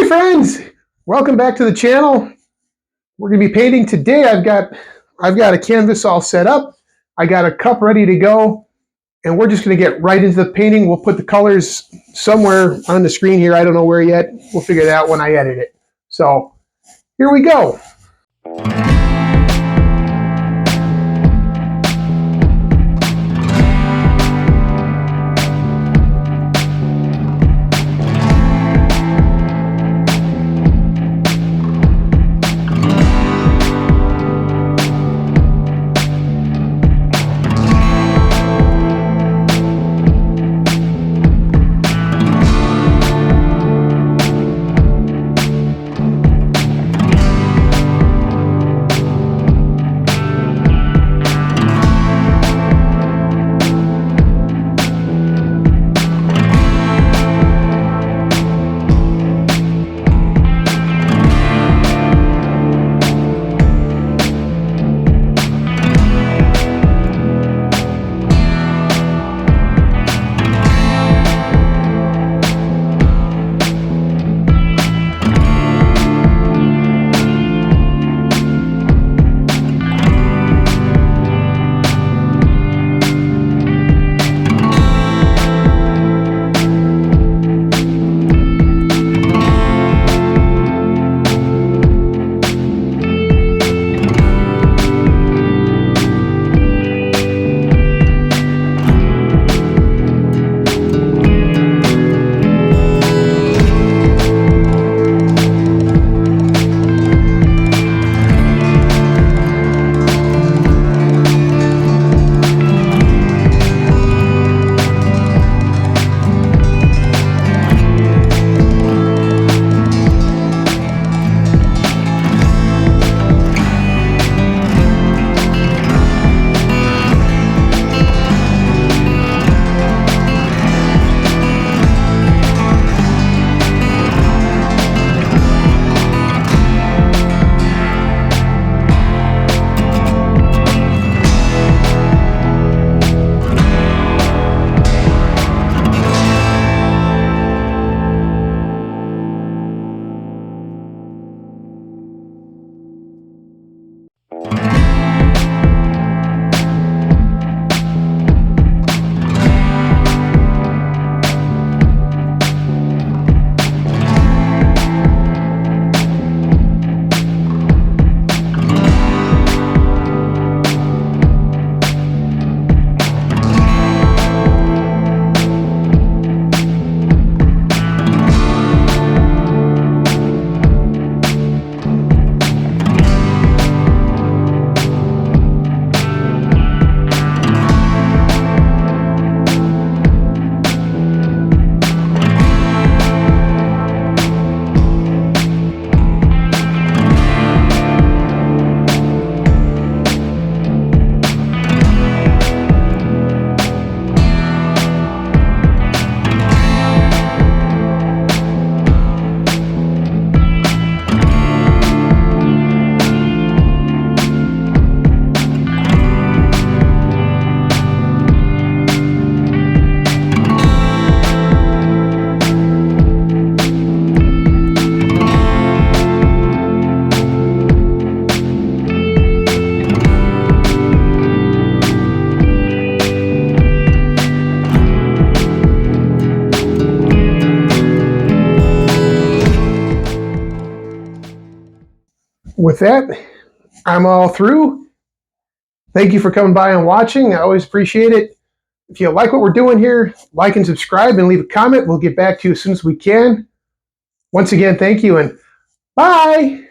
Hi friends, welcome back to the channel. We're going to be painting today. I've got a canvas all set up. I got a cup ready to go, and we're just going to get right into the painting. We'll put the colors somewhere on the screen here. I don't know where yet. We'll figure it out when I edit it. So here we go. With that, I'm all through. Thank you for coming by and watching. I always appreciate it. If you like what we're doing here, like and subscribe and leave a comment. We'll get back to you as soon as we can. Once again, thank you and bye.